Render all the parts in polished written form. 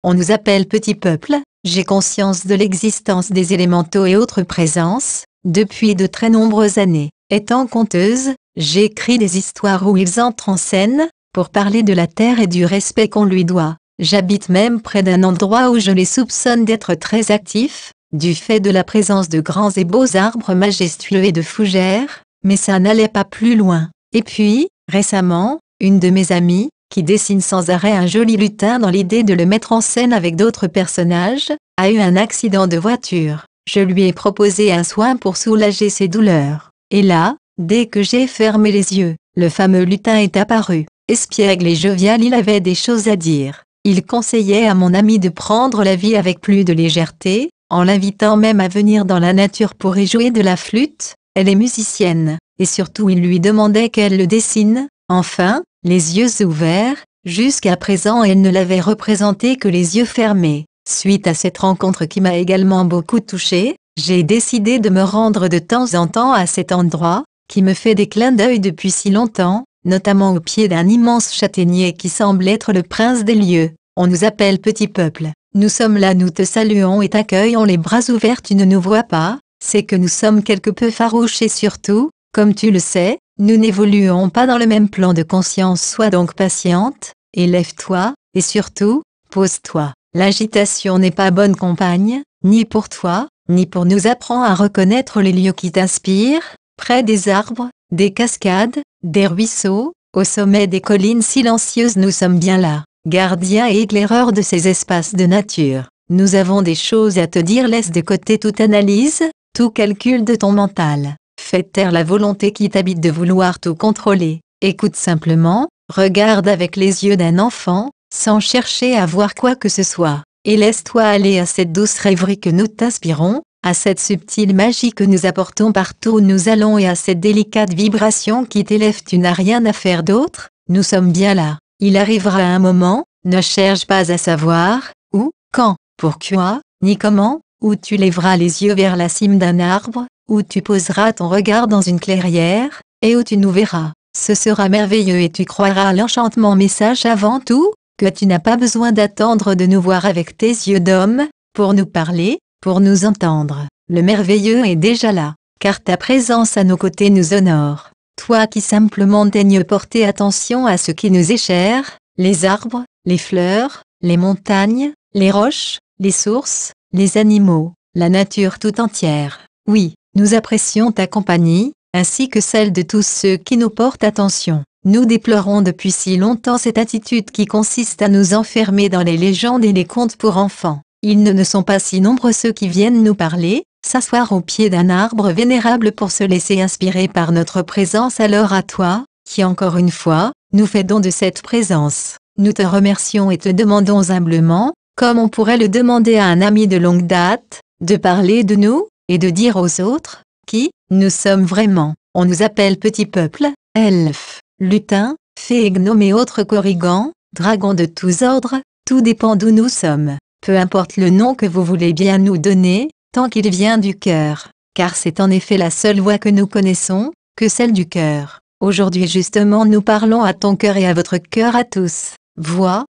On nous appelle petit peuple, j'ai conscience de l'existence des élémentaux et autres présences, depuis de très nombreuses années. Étant conteuse, j'écris des histoires où ils entrent en scène, pour parler de la terre et du respect qu'on lui doit. J'habite même près d'un endroit où je les soupçonne d'être très actifs, du fait de la présence de grands et beaux arbres majestueux et de fougères, mais ça n'allait pas plus loin. Et puis, récemment, une de mes amies, qui dessine sans arrêt un joli lutin dans l'idée de le mettre en scène avec d'autres personnages, a eu un accident de voiture. Je lui ai proposé un soin pour soulager ses douleurs. Et là, dès que j'ai fermé les yeux, le fameux lutin est apparu. Espiègle et jovial, il avait des choses à dire. Il conseillait à mon amie de prendre la vie avec plus de légèreté, en l'invitant même à venir dans la nature pour y jouer de la flûte. Elle est musicienne, et surtout il lui demandait qu'elle le dessine, enfin, les yeux ouverts. Jusqu'à présent elle ne l'avait représenté que les yeux fermés. Suite à cette rencontre qui m'a également beaucoup touchée, j'ai décidé de me rendre de temps en temps à cet endroit, qui me fait des clins d'œil depuis si longtemps, notamment au pied d'un immense châtaignier qui semble être le prince des lieux. On nous appelle petit peuple. Nous sommes là, nous te saluons et t'accueillons les bras ouverts. Tu ne nous vois pas, c'est que nous sommes quelque peu farouches et surtout, comme tu le sais, nous n'évoluons pas dans le même plan de conscience. Sois donc patiente, élève-toi, et surtout, pose-toi. L'agitation n'est pas bonne compagne, ni pour toi, ni pour nous. Apprends à reconnaître les lieux qui t'inspirent, près des arbres, des cascades, des ruisseaux, au sommet des collines silencieuses. Nous sommes bien là, gardiens et éclaireurs de ces espaces de nature. Nous avons des choses à te dire. Laisse de côté toute analyse, tout calcul de ton mental. Fais taire la volonté qui t'habite de vouloir tout contrôler. Écoute simplement, regarde avec les yeux d'un enfant, sans chercher à voir quoi que ce soit, et laisse-toi aller à cette douce rêverie que nous t'inspirons, à cette subtile magie que nous apportons partout où nous allons et à cette délicate vibration qui t'élève. Tu n'as rien à faire d'autre, nous sommes bien là. Il arrivera un moment, ne cherche pas à savoir, où, quand, pourquoi, ni comment, où tu lèveras les yeux vers la cime d'un arbre, où tu poseras ton regard dans une clairière, et où tu nous verras. Ce sera merveilleux et tu croiras à l'enchantement. Message avant tout, que tu n'as pas besoin d'attendre de nous voir avec tes yeux d'homme, pour nous parler, pour nous entendre. Le merveilleux est déjà là, car ta présence à nos côtés nous honore. Toi qui simplement daignes porter attention à ce qui nous est cher, les arbres, les fleurs, les montagnes, les roches, les sources, les animaux, la nature tout entière. Oui, nous apprécions ta compagnie, ainsi que celle de tous ceux qui nous portent attention. Nous déplorons depuis si longtemps cette attitude qui consiste à nous enfermer dans les légendes et les contes pour enfants. Ils ne sont pas si nombreux ceux qui viennent nous parler, s'asseoir au pied d'un arbre vénérable pour se laisser inspirer par notre présence. Alors à toi, qui encore une fois, nous fais don de cette présence, nous te remercions et te demandons humblement, comme on pourrait le demander à un ami de longue date, de parler de nous, et de dire aux autres, qui nous sommes vraiment. On nous appelle petit peuple, elfes, lutins, fées, gnomes et autres korrigans, dragons de tous ordres, tout dépend d'où nous sommes. Peu importe le nom que vous voulez bien nous donner, tant qu'il vient du cœur, car c'est en effet la seule voix que nous connaissons, que celle du cœur. Aujourd'hui justement nous parlons à ton cœur et à votre cœur à tous.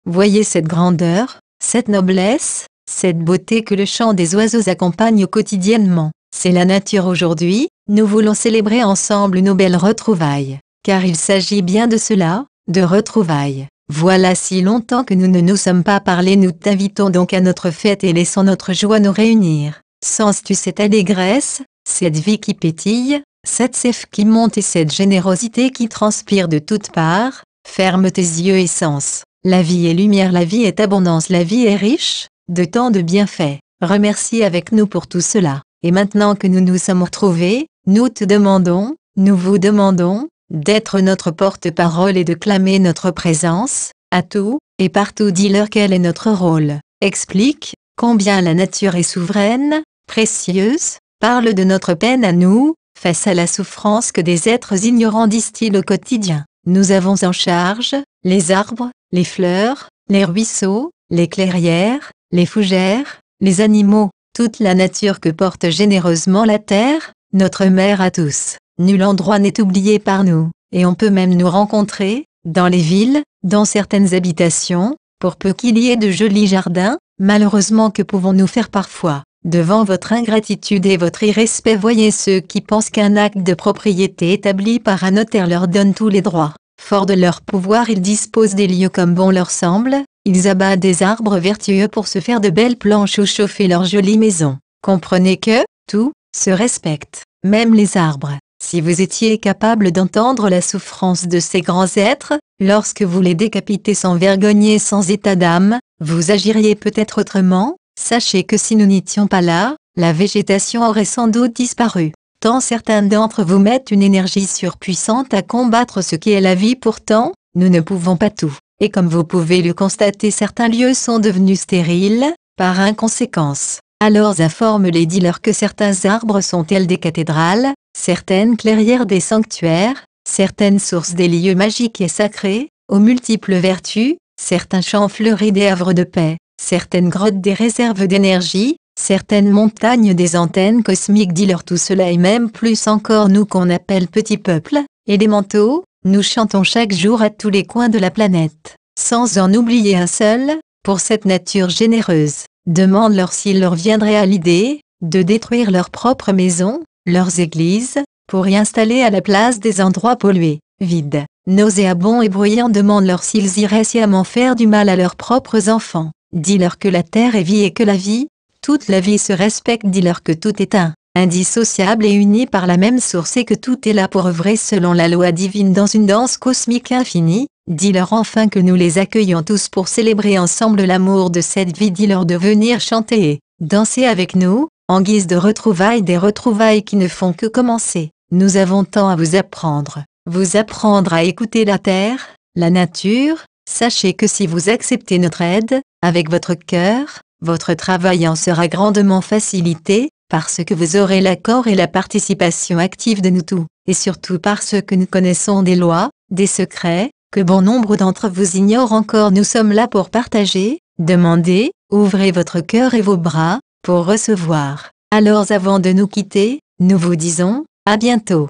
Voyez cette grandeur, cette noblesse, cette beauté que le chant des oiseaux accompagne quotidiennement. C'est la nature aujourd'hui, nous voulons célébrer ensemble nos belles retrouvailles, car il s'agit bien de cela, de retrouvailles. Voilà si longtemps que nous ne nous sommes pas parlé. Nous t'invitons donc à notre fête et laissons notre joie nous réunir. Sens-tu cette allégresse, cette vie qui pétille, cette sève qui monte et cette générosité qui transpire de toutes parts? Ferme tes yeux et sens. La vie est lumière, la vie est abondance, la vie est riche, de tant de bienfaits. Remercie avec nous pour tout cela. Et maintenant que nous nous sommes retrouvés, nous te demandons, nous vous demandons, d'être notre porte-parole et de clamer notre présence, à tout, et partout. Dis-leur quel est notre rôle. Explique, combien la nature est souveraine, précieuse, parle de notre peine à nous, face à la souffrance que des êtres ignorants distillent au quotidien. Nous avons en charge, les arbres, les fleurs, les ruisseaux, les clairières, les fougères, les animaux, toute la nature que porte généreusement la terre, notre mère à tous. Nul endroit n'est oublié par nous, et on peut même nous rencontrer, dans les villes, dans certaines habitations, pour peu qu'il y ait de jolis jardins, malheureusement que pouvons-nous faire parfois? Devant votre ingratitude et votre irrespect, voyez ceux qui pensent qu'un acte de propriété établi par un notaire leur donne tous les droits. Forts de leur pouvoir, ils disposent des lieux comme bon leur semble, ils abattent des arbres vertueux pour se faire de belles planches où chauffer leurs jolies maisons. Comprenez que, tout, se respecte, même les arbres. Si vous étiez capable d'entendre la souffrance de ces grands êtres, lorsque vous les décapitez sans vergogne et sans état d'âme, vous agiriez peut-être autrement. Sachez que si nous n'étions pas là, la végétation aurait sans doute disparu. Tant certains d'entre vous mettent une énergie surpuissante à combattre ce qui est la vie, pourtant, nous ne pouvons pas tout. Et comme vous pouvez le constater, certains lieux sont devenus stériles, par inconséquence. Alors informe-les, dis-leur que certains arbres sont tels des cathédrales, certaines clairières des sanctuaires, certaines sources des lieux magiques et sacrés, aux multiples vertus, certains champs fleuris des havres de paix, certaines grottes des réserves d'énergie, certaines montagnes des antennes cosmiques, dis-leur tout cela et même plus encore. Nous qu'on appelle petits peuples, élémentaux, nous chantons chaque jour à tous les coins de la planète, sans en oublier un seul, pour cette nature généreuse. Demande-leur s'il leur viendrait à l'idée de détruire leurs propres maisons, leurs églises, pour y installer à la place des endroits pollués, vides, nauséabonds et bruyants. Demande-leur s'ils iraient sciemment faire du mal à leurs propres enfants. Dis-leur que la terre est vie et que la vie, toute la vie se respecte. Dis-leur que tout est indissociable et uni par la même source et que tout est là pour œuvrer selon la loi divine dans une danse cosmique infinie. Dis-leur enfin que nous les accueillons tous pour célébrer ensemble l'amour de cette vie. Dis-leur de venir chanter et danser avec nous, en guise de retrouvailles, des retrouvailles qui ne font que commencer. Nous avons tant à vous apprendre à écouter la terre, la nature. Sachez que si vous acceptez notre aide, avec votre cœur, votre travail en sera grandement facilité, parce que vous aurez l'accord et la participation active de nous tous, et surtout parce que nous connaissons des lois, des secrets, que bon nombre d'entre vous ignorent encore. Nous sommes là pour partager, demander, ouvrez votre cœur et vos bras, pour recevoir. Alors avant de nous quitter, nous vous disons, à bientôt.